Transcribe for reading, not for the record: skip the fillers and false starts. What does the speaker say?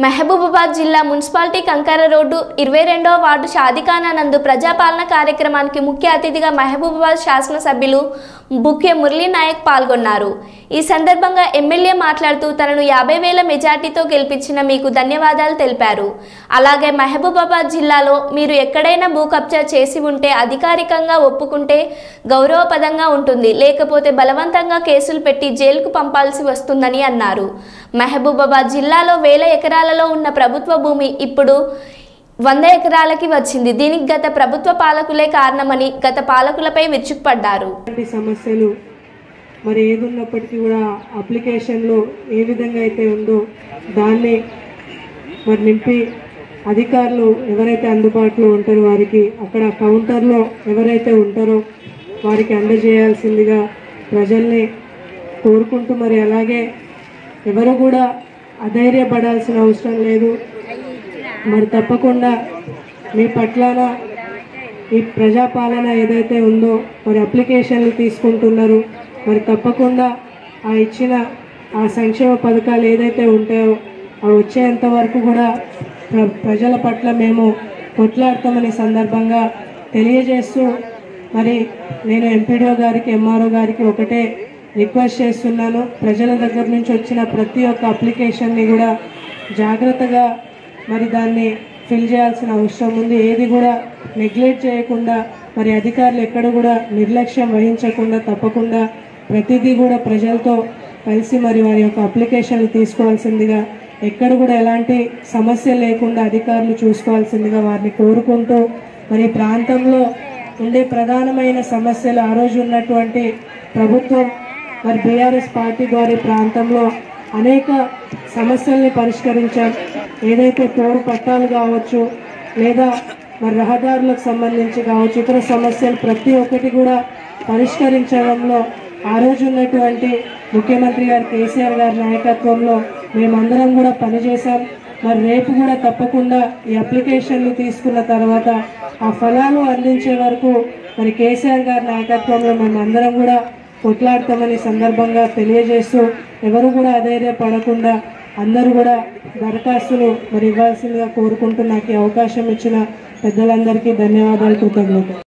మహబూబాబాద్ జిల్లా మున్సిపాలిటీ కంకర road 22వ ward షాదిఖానా నందు ప్రజాపాలన కార్యక్రమానికి ముఖ్య అతిథిగా మహబూబాబాద్ శాసనసభ్యులు బుక్కే మురళీ నాయక్ పాల్గొన్నారు। ఈ సందర్భంగా ఎమ్మెల్యే మాట్లాడుతూ తనను 50,000 మెజార్టీతో గెలిపించిన మీకు ధన్యవాదాలు తెలిపారు। అలాగే మహబూబాబాద్ జిల్లాలో మీరు ఎక్కడైనా భూ కబ్జా చేసి ఉంటే అధికారికంగా ఒప్పుకుంటే గౌరవపదంగా ఉంటుంది, లేకపోతే బలవంతంగా కేసులు పెట్టి జైలుకు పంపాల్సి వస్తుందని అన్నారు। మహబూబాబాద్ జిల్లాలో వేల ఎకరాలలో ఉన్న ప్రభుత్వ భూమి ఇప్పుడు 100 ఎకరాలకి వచ్చింది। దీనికి గత ప్రభుత్వ పాలకులే కారణమని గత పాలకులపై విరుచుకుపడ్డారు। సమస్యలు మరి ఏదున్నప్పటికీ కూడా అప్లికేషన్లో ఏ విధంగా అయితే ఉందో దాన్ని మరి నింపి అధికారులు ఎవరైతే అందుబాటులో ఉంటారో వారికి అక్కడ కౌంటర్లో ఎవరైతే ఉంటారో వారికి అందజేయాల్సిందిగా ప్రజల్ని కోరుకుంటూ మరి అలాగే ఎవరు కూడా అధైర్యపడాల్సిన అవసరం లేదు। మరి తప్పకుండా మీ పట్లన ఈ ప్రజాపాలన ఏదైతే ఉందో మరి అప్లికేషన్లు తీసుకుంటున్నారు, మరి తప్పకుండా ఆ ఇచ్చిన ఆ సంక్షేమ పథకాలు ఏదైతే ఉంటాయో అవి వచ్చేంత వరకు కూడా ప్రజల పట్ల మేము కొట్లాడతామని సందర్భంగా తెలియజేస్తూ మరి నేను ఎంపీడీఓ గారికి ఎంఆర్ఓ గారికి ఒకటే రిక్వెస్ట్ చేస్తున్నాను, ప్రజల దగ్గర నుంచి వచ్చిన ప్రతి ఒక్క అప్లికేషన్ని కూడా జాగ్రత్తగా మరి దాన్ని ఫిల్ చేయాల్సిన అవసరం ఉంది। ఏది కూడా నెగ్లెక్ట్ చేయకుండా మరి అధికారులు ఎక్కడ కూడా నిర్లక్ష్యం వహించకుండా తప్పకుండా ప్రతిదీ కూడా ప్రజలతో కలిసి మరి వారి యొక్క అప్లికేషన్లు తీసుకోవాల్సిందిగా, ఎక్కడ కూడా ఎలాంటి సమస్య లేకుండా అధికారులు చూసుకోవాల్సిందిగా వారిని కోరుకుంటూ మరి ప్రాంతంలో ఉండే ప్రధానమైన సమస్యలు ఆ రోజు ఉన్నటువంటి ప్రభుత్వం మరి బీఆర్ఎస్ పార్టీ ద్వారా ప్రాంతంలో అనేక సమస్యల్ని పరిష్కరించాం। ఏదైతే పోరు పట్టాలు కావచ్చు లేదా మరి రహదారులకు సంబంధించి కావచ్చు ఇతర సమస్యలు ప్రతి ఒక్కటి కూడా పరిష్కరించడంలో ఆ రోజు ఉన్నటువంటి ముఖ్యమంత్రి గారు కేసీఆర్ గారి నాయకత్వంలో మేమందరం కూడా పనిచేశాం। మరి రేపు కూడా తప్పకుండా ఈ అప్లికేషన్లు తీసుకున్న తర్వాత ఆ ఫలాలు అందించే వరకు మరి కేసీఆర్ గారి నాయకత్వంలో మేమందరం కూడా కొట్లాడతామని సందర్భంగా తెలియజేస్తూ ఎవరు కూడా అధైర్యపడకుండా అందరూ కూడా దరఖాస్తులు మరి ఇవ్వాల్సిందిగా కోరుకుంటూ నాకు అవకాశం ఇచ్చిన పెద్దలందరికీ ధన్యవాదాలు, కృతజ్ఞతలు।